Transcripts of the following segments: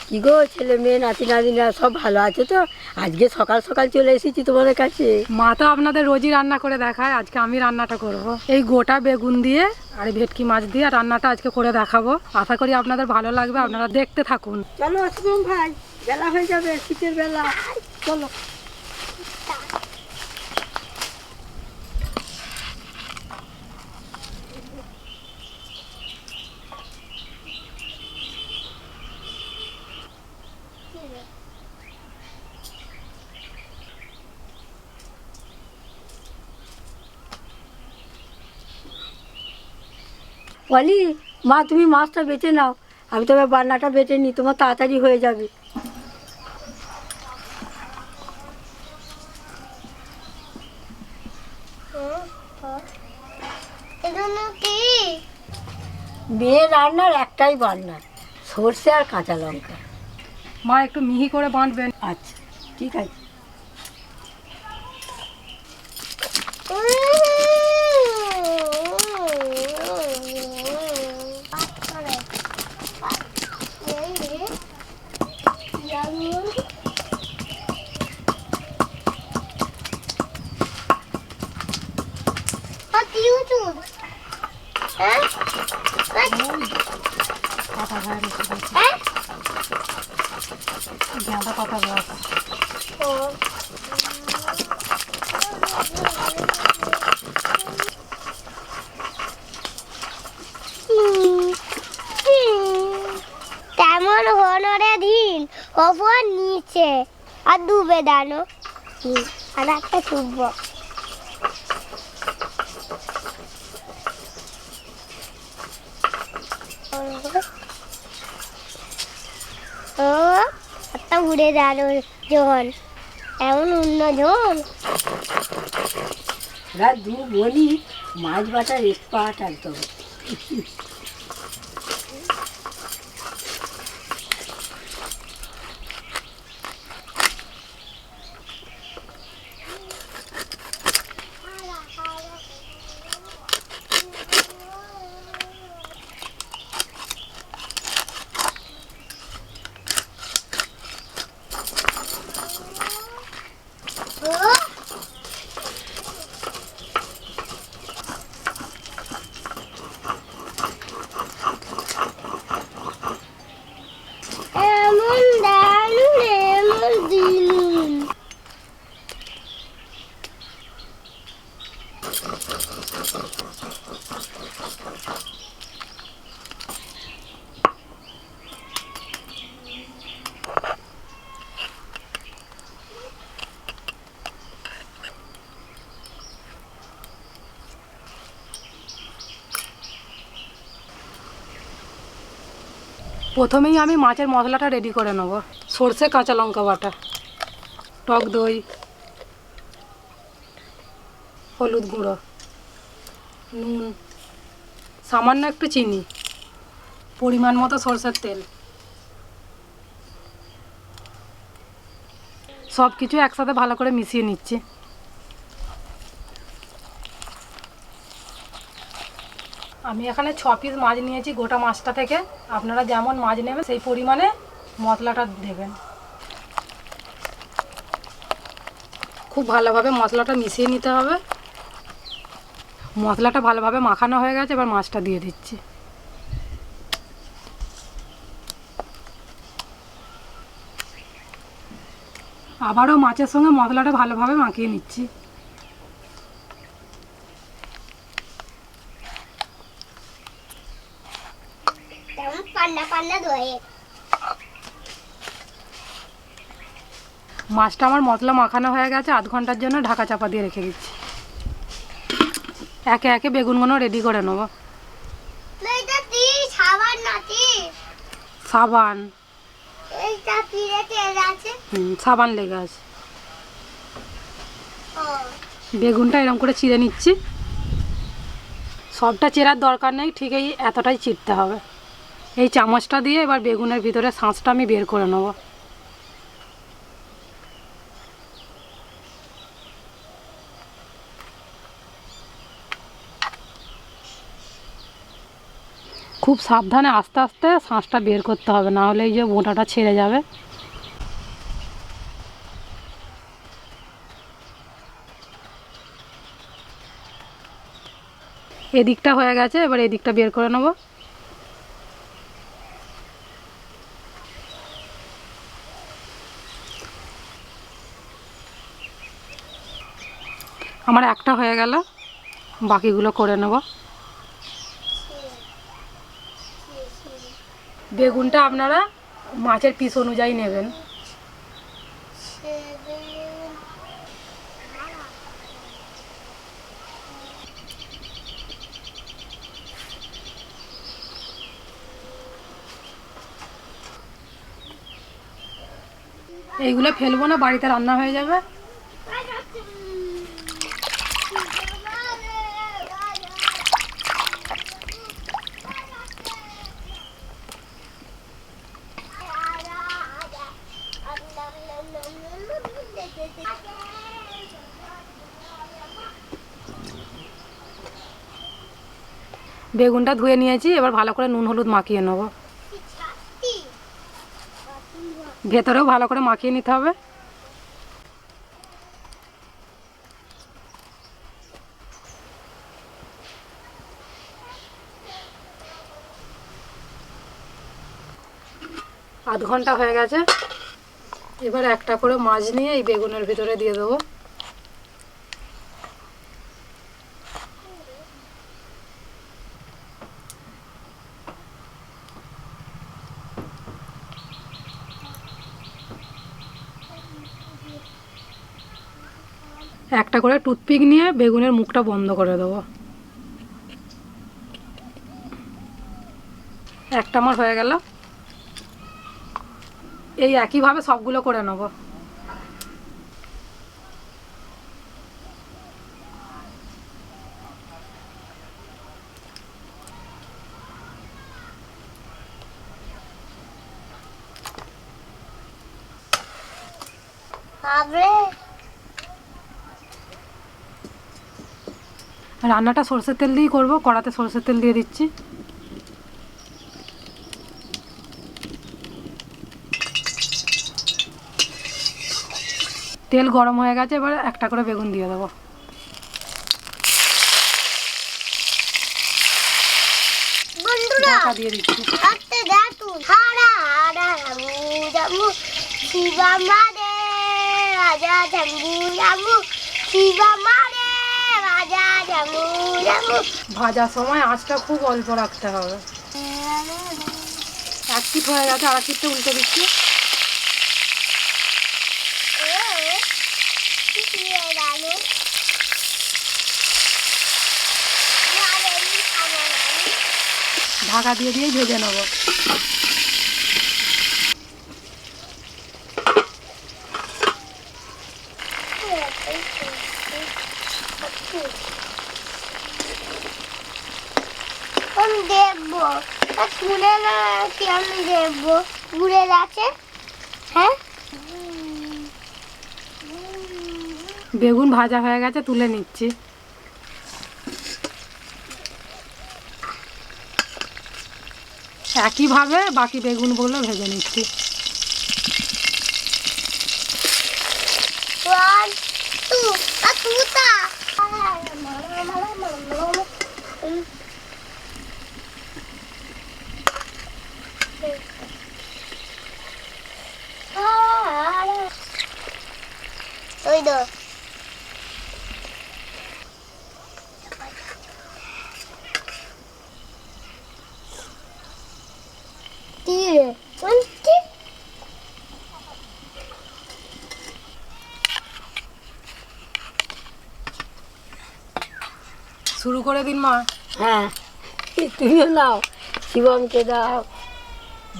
কি গো, ছেলে মেয়ে নাতি নাতিরা সব ভালো আছে তো? আজকে সকাল সকাল চলে এসেছি তোমাদের কাছে। মা তো আপনাদের রোজই রান্না করে দেখায়, আজকে আমি রান্নাটা করব। এই গোটা বেগুন দিয়ে আর ভেটকি মাছ দিয়ে রান্নাটা আজকে করে দেখাবো। আশা করি আপনাদের ভালো লাগবে, আপনারা দেখতে থাকুন। চলো শুভম ভাই, বেলা হয়ে যাবে, শীতের বেলা, চলো। বলি মা, তুমি মাছটা বেটে নাও, আমি তবে বান্নাটা বেটে নিই, তোমার তাড়াতাড়ি হয়ে যাবে। মেয়ে রান্নার একটাই বান্না, সর্ষে আর কাঁচা লঙ্কা। মা একটু মিহি করে বাঁটবেন। আচ্ছা ঠিক আছে। গাঁদা পাতা গাছ। তেমন হনরে দিন ওপর নিচে আর ডুবে দানো আর একটা চুব্ব ও একটা উড়ে দানো জন এমন অন্য জন দু বলি মাছ বাটার এক্সপার্ট একদম। এমন দারুণ এমন দিলুন প্রথমেই আমি মাছের মশলাটা রেডি করে নেব। সর্ষে কাঁচা লঙ্কা বাটা, টক দই, হলুদ গুঁড়ো, নুন, সামান্য একটু চিনি, পরিমাণ মতো সরষের তেল, সব কিছু একসাথে ভালো করে মিশিয়ে নিচ্ছি। আমি এখানে 6 পিস মাছ নিয়েছি গোটা মাছটা থেকে। আপনারা যেমন মাছ নেবেন সেই পরিমাণে মশলাটা দেবেন। খুব ভালোভাবে মশলাটা মিশিয়ে নিতে হবে। মশলাটা ভালোভাবে মাখানো হয়ে গেছে, এবার মাছটা দিয়ে দিচ্ছি। আবারও মাছের সঙ্গে মশলাটা ভালোভাবে মাখিয়ে নিচ্ছি। মাছটা আমার মশলা মাখানো হয়ে গেছে, আধ ঘন্টার জন্য ঢাকা চাপা দিয়ে রেখে দিচ্ছি। একে একে বেগুনগুলো রেডি করে নেব। সাবান, সাবান লেগে আছে। বেগুনটা এরকম করে চিড়ে নিচ্ছি। সবটা চেরার দরকার নেই, ঠিক এই এতটাই চিরতে হবে। এই চামচটা দিয়ে এবার বেগুনের ভিতরে শাঁসটা আমি বের করে নেব। খুব সাবধানে আস্তে আস্তে শাঁসটা বের করতে হবে, না হলে এই যে বোঁটাটা ছেড়ে যাবে। এদিকটা হয়ে গেছে, এবার এদিকটা বের করে নেব। আমার একটা হয়ে গেল, বাকিগুলো করে নেব। বেগুনটা আপনারা মাছের পিস অনুযায়ী নেবেন। এইগুলো ফেলবো না, বাড়িতে রান্না হয়ে যাবে। বেগুনটা ধুয়ে নিয়েছি, এবার ভালো করে নুন হলুদ মাখিয়ে নেব। ভেতরেও ভালো করে মাখিয়ে নিতে হবে। আধ ঘন্টা হয়ে গেছে, এবার একটা করে মাছ নিয়ে এই বেগুনের ভিতরে দিয়ে দেবো। একটা করে টুথপিক নিয়ে বেগুনের মুখটা বন্ধ করে দেবো। একটা আমার হয়ে গেল, এই একইভাবে সবগুলো করে নেব। রান্নাটা সরষের তেল দিয়েই করবো, কড়াতে সরষের তেল দিয়ে দিচ্ছি। তেল গরম হয়ে গেছে, এবার একটা করে বেগুন দিয়ে দেবো। ঢাকা দিয়ে দিচ্ছি। ভাজার সময় আঁচটা খুব অল্প রাখতে হবে। এক পিঠ হয়ে গেছে, আর এক পিঠটা উল্টে দিচ্ছি। ঢাকা দিয়ে দিয়েই ভেজে নেব। আমি দেখবো শুনে না কি, আমি দেখবো ঘুরে গেছে। হ্যাঁ, বেগুন ভাজা হয়ে গেছে, তুলে নিচ্ছি। একইভাবে বাকি বেগুনগুলো ভেজে নিচ্ছি। ওয়ান টু তুতা ওই দো তীরে শুরু করে দিন মা। হ্যাঁ, তুমিও নাও, শিবমকে দাও,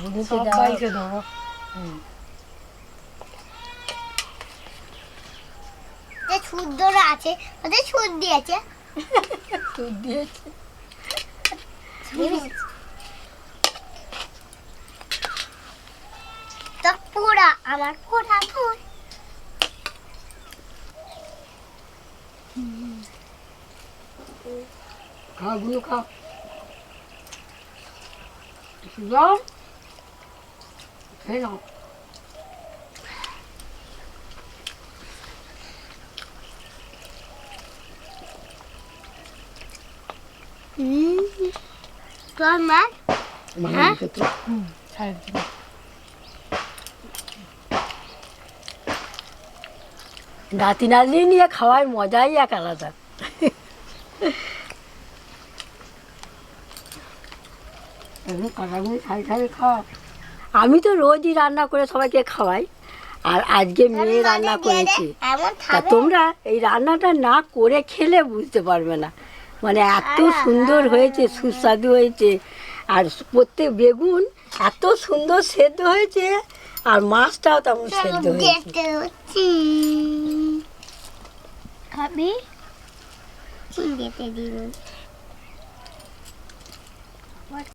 বুনুকে দাও। সবাইকে দেবো। যে শুদ্ধরা আছে ওদের সুদ দিয়েছে, দুধ দিয়েছে। তো পোড়া আমার পোড়া তোর খাও বুনু, খাও। শিবম, খেয়ে নাও। তোর মা হ্যাঁ খেতে। সাইড দিন। নাতি নাতনি নিয়ে খাওয়ার মজাই এক আলাদা। এখন কাকাগুলি খাই খাই খাও। আমি তো রোজই রান্না করে সবাইকে খাওয়াই, আর আজকে মেয়ে রান্না করেছে। এমন তা তোমরা এই রান্নাটা না করে খেলে বুঝতে পারবে না, মানে এত সুন্দর হয়েছে, সুস্বাদু হয়েছে। আর প্রত্যেক বেগুন এত সুন্দর সেদ্ধ হয়েছে, আর মাছটাও তেমন সেদ্ধ হয়েছে। খাবি যেতে দিন